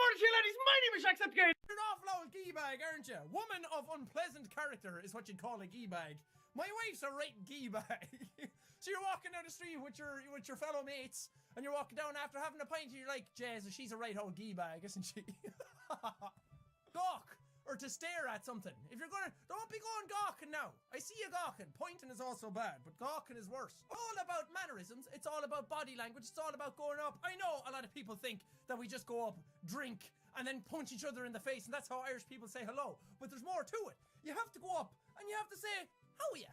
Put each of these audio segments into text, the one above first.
morning, you laddies. My name is Jacksepticeye. You're an awful old gee-bag, aren't you? Woman of unpleasant character is what you'd call a gee-bag. My wife's a right gee-bag. So you're walking down the street with your fellow mates, and you're walking down after having a pint, and you're like, Jesus, she's a right old gee-bag, isn't she? Gawk, or to stare at something. If you're gonna, don't be going gawking now. I see you gawking. Pointing is also bad, but gawking is worse. All about mannerisms. It's all about body language. It's all about going up. I know a lot of people think that we just go up, drink, and then punch each other in the face, and that's how Irish people say hello. But there's more to it. You have to go up, and you have to say, how are you?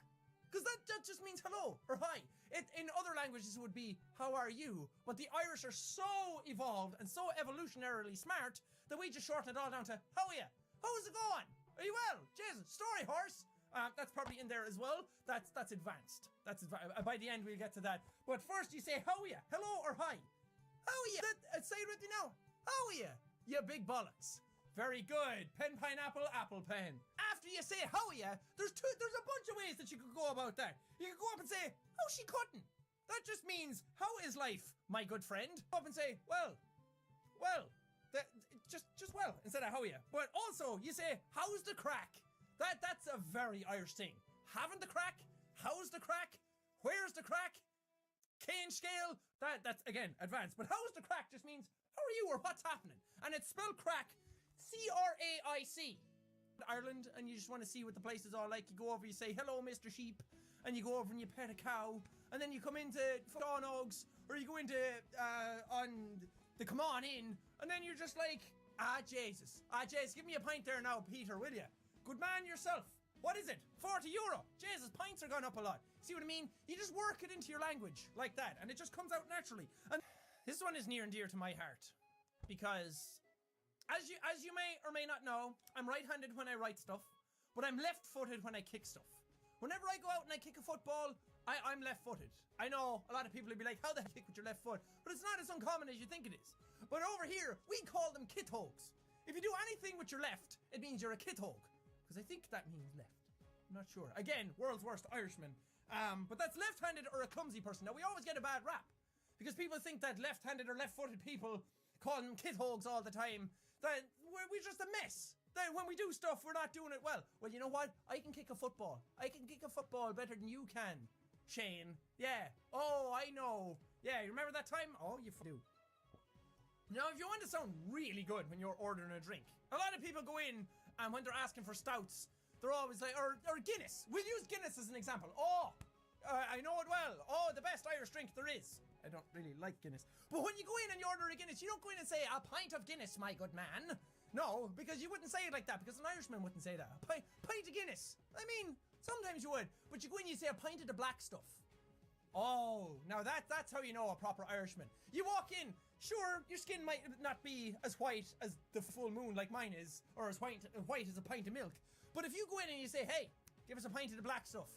Because that just means hello, or hi. In other languages it would be, how are you? But the Irish are so evolved and so evolutionarily smart that we just shorten it all down to, how are you? How's it going? Are you well? Jesus, story horse. That's probably in there as well. That's advanced. That's by the end we'll get to that. But first you say, how are you? Hello or hi? How are you? Say it with me now. How are you? You big bollocks. Very good. Pen, pineapple, apple pen. After you say how are you, there's a bunch of ways that you could go about that. You could go up and say, how's she cutting? That just means, how is life, my good friend? Go up and say, well, just well, instead of how are you. But also, you say, how's the crack? That's a very Irish thing. Having the crack? How's the crack? Where's the crack? Cane scale? That's, again, advanced. But how's the crack just means, how are you or what's happening? And it's spelled crack, C-R-A-I-C. Ireland, and you just want to see what the place is all like. You go over, you say, hello, Mr. Sheep, and you go over and you pet a cow, and then you come into Dawn Oaks, or you go into, on the Come On In, and then you're just like, Jesus, give me a pint there now, Peter, will you? Good man yourself. What is it? 40 euro. Jesus, pints are gone up a lot. See what I mean? You just work it into your language like that, and it just comes out naturally. And this one is near and dear to my heart, because as you may or may not know, I'm right-handed when I write stuff, but I'm left-footed when I kick stuff. Whenever I go out and I kick a football, I'm left-footed. I know a lot of people would be like, how the heck kick with your left foot? But it's not as uncommon as you think it is. But over here, we call them kit hogs. If you do anything with your left, it means you're a kit hog. Because I think that means left. I'm not sure. Again, world's worst Irishman. But that's left-handed or a clumsy person. Now, we always get a bad rap. Because people think that left-handed or left-footed people call them kit hogs all the time. That we're just a mess. That when we do stuff, we're not doing it well. Well, you know what? I can kick a football. I can kick a football better than you can, Shane. Yeah. Oh, I know. Yeah, you remember that time? Oh, you do. Now, if you want to sound really good when you're ordering a drink, a lot of people go in and when they're asking for stouts, they're always like, or Guinness. We'll use Guinness as an example. Oh, I know it well. Oh, the best Irish drink there is. I don't really like Guinness. But when you go in and you order a Guinness, you don't go in and say, a pint of Guinness, my good man. No, because you wouldn't say it like that, because an Irishman wouldn't say that. A pint of Guinness. I mean, sometimes you would, but you go in and you say a pint of the black stuff. Oh, now that's how you know a proper Irishman. You walk in, sure, your skin might not be as white as the full moon like mine is, or as white as a pint of milk. But if you go in and you say, hey, give us a pint of the black stuff.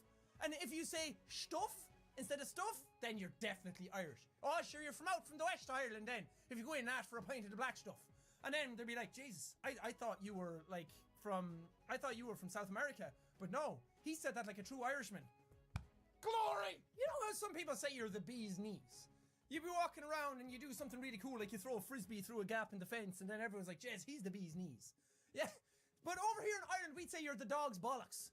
And if you say stuff instead of stuff, then you're definitely Irish. Oh, sure, you're from out from the West Ireland then, if you go in and ask for a pint of the black stuff. And then they'll be like, Jesus, I thought you were like from South America. But no, he said that like a true Irishman. Glory! You know how some people say you're the bee's knees? You be walking around and you do something really cool, like you throw a frisbee through a gap in the fence, and then everyone's like, Jez, he's the bee's knees. Yeah, but over here in Ireland, we'd say you're the dog's bollocks.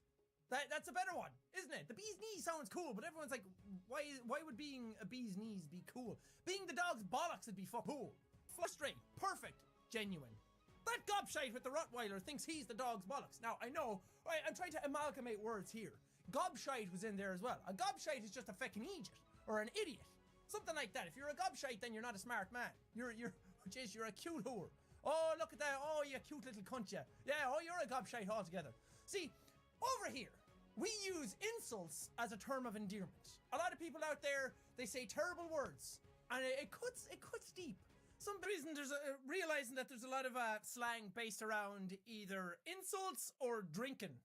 That's a better one, isn't it? The bee's knees sounds cool, but everyone's like, why would being a bee's knees be cool? Being the dog's bollocks would be cool. Frustrate, perfect, genuine. That gobshite with the Rottweiler thinks he's the dog's bollocks. Now, I know, I'm trying to amalgamate words here. Gobshite was in there as well. A gobshite is just a feckin' idiot, or an idiot. Something like that. If you're a gobshite, then you're not a smart man. You're a cute whore. Oh, look at that. Oh, you cute little cunt, ya. Yeah, oh, you're a gobshite altogether. See, over here, we use insults as a term of endearment. A lot of people out there, they say terrible words, and it cuts deep. Some reason there's realizing that there's a lot of slang based around either insults or drinking.